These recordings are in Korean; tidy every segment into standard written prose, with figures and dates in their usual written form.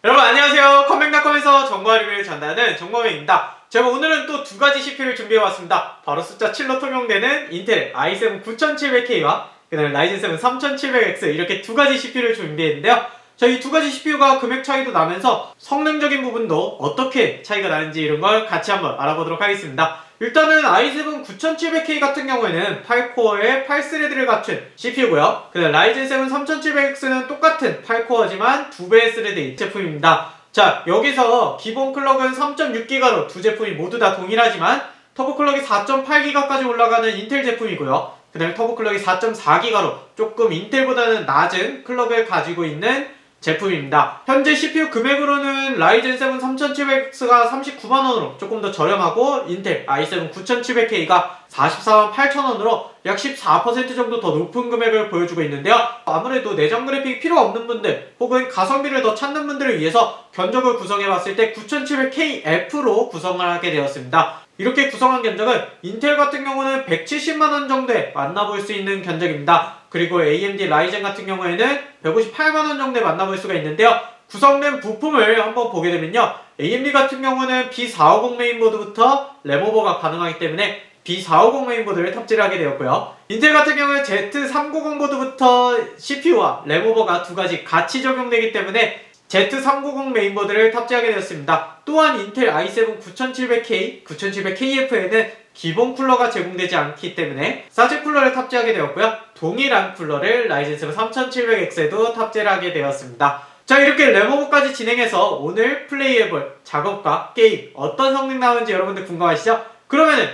여러분 안녕하세요. 컴백닷컴에서 정보와 리뷰를 전달하는 정보맨입니다. 제가 오늘은 또 두 가지 CPU를 준비해왔습니다. 바로 숫자 7로 통용되는 인텔 i7 9700K와 그다음에 라이젠 7 3700X 이렇게 두 가지 CPU를 준비했는데요. 자, 이 두 가지 CPU가 금액 차이도 나면서 성능적인 부분도 어떻게 차이가 나는지 이런 걸 같이 한번 알아보도록 하겠습니다. 일단은 i7 9700K 같은 경우에는 8코어에 8스레드를 갖춘 CPU고요. 그다음 라이젠 7 3700X는 똑같은 8코어지만 2배의 스레드인 제품입니다. 자, 여기서 기본 클럭은 3.6GHz로 두 제품이 모두 다 동일하지만 터보 클럭이 4.8GHz까지 올라가는 인텔 제품이고요. 그 다음에 터보 클럭이 4.4GHz로 조금 인텔보다는 낮은 클럭을 가지고 있는 제품입니다. 현재 CPU 금액으로는 라이젠 7 3700X가 390,000원으로 조금 더 저렴하고 인텔 i7 9700K가 448,000원으로 약 14% 정도 더 높은 금액을 보여주고 있는데요. 아무래도 내장 그래픽이 필요 없는 분들 혹은 가성비를 더 찾는 분들을 위해서 견적을 구성해봤을 때 9700KF로 구성을 하게 되었습니다. 이렇게 구성한 견적은 인텔 같은 경우는 170만원 정도에 만나볼 수 있는 견적입니다. 그리고 AMD 라이젠 같은 경우에는 158만원 정도에 만나볼 수가 있는데요. 구성된 부품을 한번 보게 되면요. AMD 같은 경우는 B450 메인보드부터 램오버가 가능하기 때문에 B450 메인보드를 탑재를 하게 되었고요. 인텔 같은 경우는 Z390 보드부터 CPU와 램오버가 두 가지 같이 적용되기 때문에 Z390 메인보드를 탑재하게 되었습니다. 또한 인텔 i7 9700K, 9700KF에는 기본 쿨러가 제공되지 않기 때문에 사제 쿨러를 탑재하게 되었고요. 동일한 쿨러를 라이젠 7 3700X에도 탑재를 하게 되었습니다. 자, 이렇게 램오버까지 진행해서 오늘 플레이해볼 작업과 게임 어떤 성능 나오는지 여러분들 궁금하시죠? 그러면은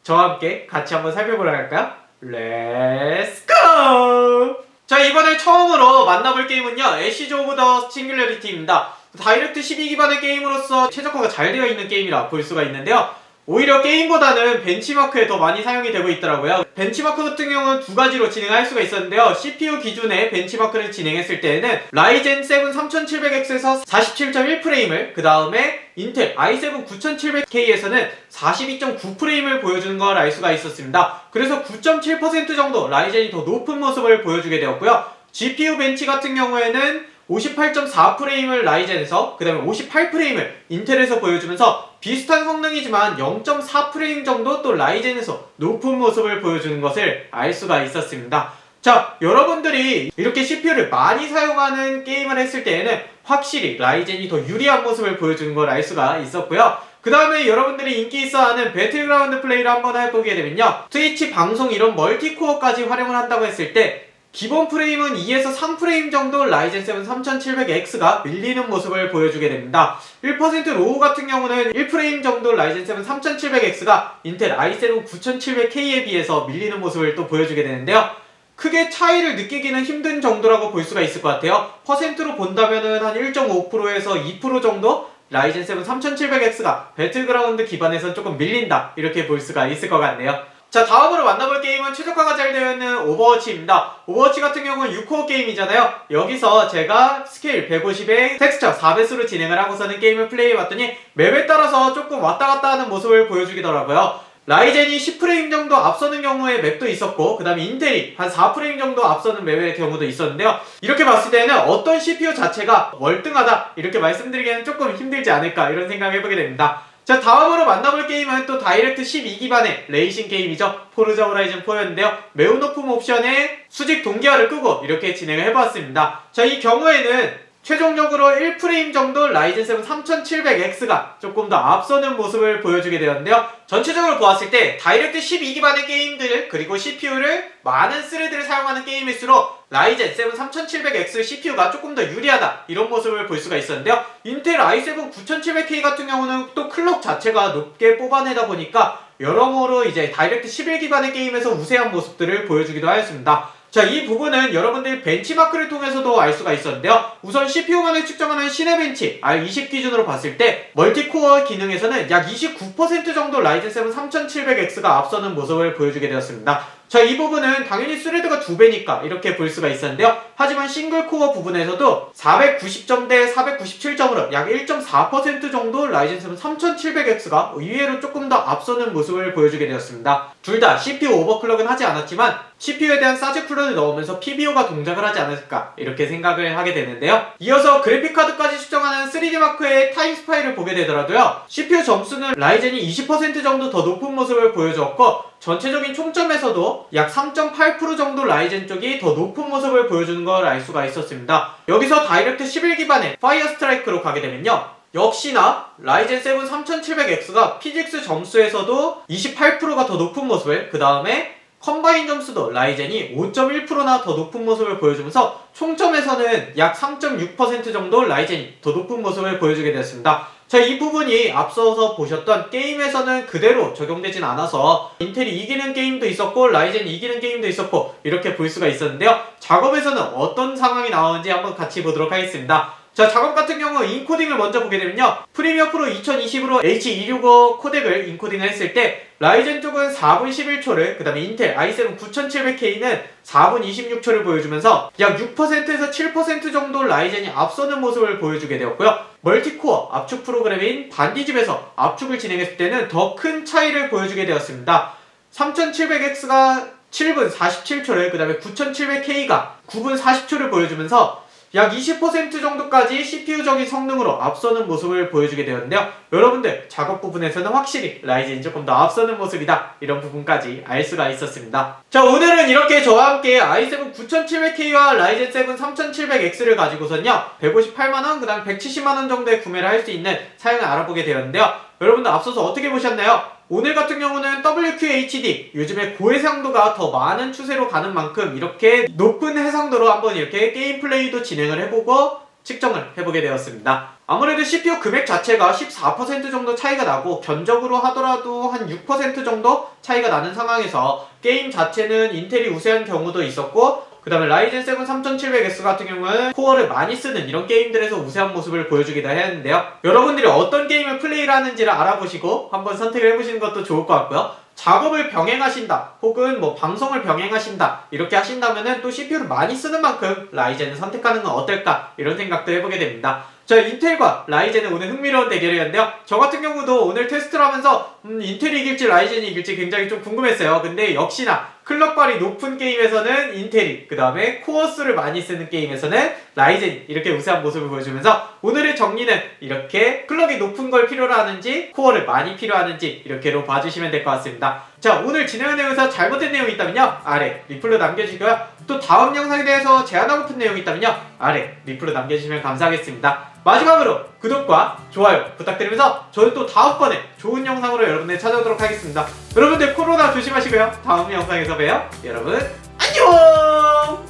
저와 함께 같이 한번 살펴보러 갈까요? 렛츠 고! 자, 이번에 처음으로 만나볼 게임은요, 애쉬즈 오브 더 싱귤러리티입니다. 다이렉트 12 기반의 게임으로서 최적화가 잘 되어 있는 게임이라 볼 수가 있는데요. 오히려 게임보다는 벤치마크에 더 많이 사용이 되고 있더라고요. 벤치마크 같은 경우는 두 가지로 진행할 수가 있었는데요. CPU 기준의 벤치마크를 진행했을 때에는 라이젠 7 3700X에서 47.1프레임을, 그 다음에 인텔 i7 9700K에서는 42.9프레임을 보여주는 걸 알 수가 있었습니다. 그래서 9.7% 정도 라이젠이 더 높은 모습을 보여주게 되었고요. GPU 벤치 같은 경우에는 58.4프레임을 라이젠에서 그 다음에 58프레임을 인텔에서 보여주면서 비슷한 성능이지만 0.4프레임 정도 또 라이젠에서 높은 모습을 보여주는 것을 알 수가 있었습니다. 자, 여러분들이 이렇게 CPU를 많이 사용하는 게임을 했을 때에는 확실히 라이젠이 더 유리한 모습을 보여주는 걸 알 수가 있었고요. 그 다음에 여러분들이 인기 있어하는 배틀그라운드 플레이를 한번 해보게 되면요, 트위치 방송 이런 멀티코어까지 활용을 한다고 했을 때 기본 프레임은 2에서 3프레임 정도 라이젠 7 3700X가 밀리는 모습을 보여주게 됩니다. 1% 로우 같은 경우는 1프레임 정도 라이젠 7 3700X가 인텔 i7 9700K에 비해서 밀리는 모습을 또 보여주게 되는데요. 크게 차이를 느끼기는 힘든 정도라고 볼 수가 있을 것 같아요. 퍼센트로 본다면은 한 1.5%에서 2% 정도 라이젠 7 3700X가 배틀그라운드 기반에선 조금 밀린다, 이렇게 볼 수가 있을 것 같네요. 자, 다음으로 만나볼 게임은 최적화가 잘 되어 있는 오버워치입니다. 오버워치 같은 경우는 6코어 게임이잖아요. 여기서 제가 스케일 150에 텍스처 4배수로 진행을 하고서는 게임을 플레이해봤더니 맵에 따라서 조금 왔다갔다 하는 모습을 보여주기더라고요. 라이젠이 10프레임 정도 앞서는 경우에 맵도 있었고, 그 다음에 인텔이 한 4프레임 정도 앞서는 맵의 경우도 있었는데요. 이렇게 봤을 때는 어떤 CPU 자체가 월등하다, 이렇게 말씀드리기에는 조금 힘들지 않을까, 이런 생각을 해보게 됩니다. 자, 다음으로 만나볼 게임은 또 다이렉트 12 기반의 레이싱 게임이죠. 포르자 호라이즌 4였는데요. 매우 높은 옵션에 수직 동기화를 끄고 이렇게 진행을 해봤습니다. 자, 이 경우에는 최종적으로 1프레임 정도 라이젠 7 3700X가 조금 더 앞서는 모습을 보여주게 되었는데요. 전체적으로 보았을 때 다이렉트 12 기반의 게임들, 그리고 CPU를 많은 스레드를 사용하는 게임일수록 라이젠 7 3700X CPU가 조금 더 유리하다, 이런 모습을 볼 수가 있었는데요. 인텔 i7 9700K 같은 경우는 또 클럭 자체가 높게 뽑아내다 보니까 여러모로 이제 다이렉트 11 기반의 게임에서 우세한 모습들을 보여주기도 하였습니다. 자, 이 부분은 여러분들이 벤치마크를 통해서도 알 수가 있었는데요. 우선 CPU만을 측정하는 시네벤치 R20 기준으로 봤을 때 멀티코어 기능에서는 약 29% 정도 라이젠 7 3700X가 앞서는 모습을 보여주게 되었습니다. 자, 이 부분은 당연히 스레드가 2배니까 이렇게 볼 수가 있었는데요. 하지만 싱글코어 부분에서도 490점 대 497점으로 약 1.4% 정도 라이젠 7 3700X가 의외로 조금 더 앞서는 모습을 보여주게 되었습니다. 둘 다 CPU 오버클럭은 하지 않았지만 CPU에 대한 사제 쿨러를 넣으면서 PBO가 동작을 하지 않았을까 이렇게 생각을 하게 되는데요. 이어서 그래픽카드까지 측정하는 3D마크의 타임스 파일을 보게 되더라도요. CPU 점수는 라이젠이 20% 정도 더 높은 모습을 보여주었고 전체적인 총점에서도 약 3.8% 정도 라이젠 쪽이 더 높은 모습을 보여주는 걸 알 수가 있었습니다. 여기서 다이렉트 11 기반의 파이어 스트라이크로 가게 되면요. 역시나 라이젠 7 3700X가 피직스 점수에서도 28%가 더 높은 모습을, 그 다음에 컴바인 점수도 라이젠이 5.1%나 더 높은 모습을 보여주면서 총점에서는 약 3.6% 정도 라이젠이 더 높은 모습을 보여주게 되었습니다. 자, 이 부분이 앞서서 보셨던 게임에서는 그대로 적용되진 않아서 인텔이 이기는 게임도 있었고 라이젠이 이기는 게임도 있었고 이렇게 볼 수가 있었는데요. 작업에서는 어떤 상황이 나오는지 한번 같이 보도록 하겠습니다. 자, 작업 같은 경우 인코딩을 먼저 보게 되면요. 프리미어 프로 2020으로 H265 코덱을 인코딩을 했을 때 라이젠 쪽은 4분 11초를, 그 다음에 인텔 i7 9700K는 4분 26초를 보여주면서 약 6%에서 7% 정도 라이젠이 앞서는 모습을 보여주게 되었고요. 멀티코어 압축 프로그램인 반디집에서 압축을 진행했을 때는 더 큰 차이를 보여주게 되었습니다. 3700X가 7분 47초를, 그 다음에 9700K가 9분 40초를 보여주면서 약 20% 정도까지 CPU적인 성능으로 앞서는 모습을 보여주게 되었는데요. 여러분들 작업 부분에서는 확실히 라이젠이 조금 더 앞서는 모습이다, 이런 부분까지 알 수가 있었습니다. 자, 오늘은 이렇게 저와 함께 i7 9700K와 라이젠 7 3700X를 가지고선요 158만원, 그 다음 170만원 정도에 구매를 할 수 있는 사양을 알아보게 되었는데요. 여러분들 앞서서 어떻게 보셨나요? 오늘 같은 경우는 WQHD, 요즘에 고해상도가 더 많은 추세로 가는 만큼 이렇게 높은 해상도로 한번 이렇게 게임 플레이도 진행을 해보고 측정을 해보게 되었습니다. 아무래도 CPU 금액 자체가 14% 정도 차이가 나고 견적으로 하더라도 한 6% 정도 차이가 나는 상황에서 게임 자체는 인텔이 우세한 경우도 있었고, 그 다음에 라이젠 7 3700X 같은 경우는 코어를 많이 쓰는 이런 게임들에서 우세한 모습을 보여주기도 했는데요. 여러분들이 어떤 게임을 플레이를 하는지를 알아보시고 한번 선택을 해보시는 것도 좋을 것 같고요. 작업을 병행하신다, 혹은 뭐 방송을 병행하신다, 이렇게 하신다면은 또 CPU를 많이 쓰는 만큼 라이젠을 선택하는 건 어떨까, 이런 생각도 해보게 됩니다. 자, 인텔과 라이젠의 오늘 흥미로운 대결이었는데요. 저 같은 경우도 오늘 테스트를 하면서 인텔이 이길지 라이젠이 이길지 굉장히 좀 궁금했어요. 근데 역시나 클럭발이 높은 게임에서는 인텔이, 그 다음에 코어 수를 많이 쓰는 게임에서는 라이젠이 이렇게 우세한 모습을 보여주면서 오늘의 정리는 이렇게 클럭이 높은 걸 필요로 하는지 코어를 많이 필요하는지 이렇게로 봐주시면 될 것 같습니다. 자, 오늘 진행한 내용에서 잘못된 내용이 있다면요 아래 리플로 남겨주시고요. 또 다음 영상에 대해서 제안하고픈 내용이 있다면요 아래 리플로 남겨주시면 감사하겠습니다. 마지막으로 구독과 좋아요 부탁드리면서 저는 또 다음번에 좋은 영상으로 여러분들 찾아오도록 하겠습니다. 여러분들 코로나 조심하시고요. 다음 영상에서 봬요. 여러분 안녕!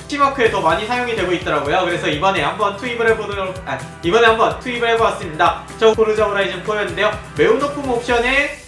C마크에 더 많이 사용이 되고 있더라고요. 그래서 이번에 한번 투입을 해보았습니다. 저 포르자 호라이즌 4였는데요. 매우 높은 옵션에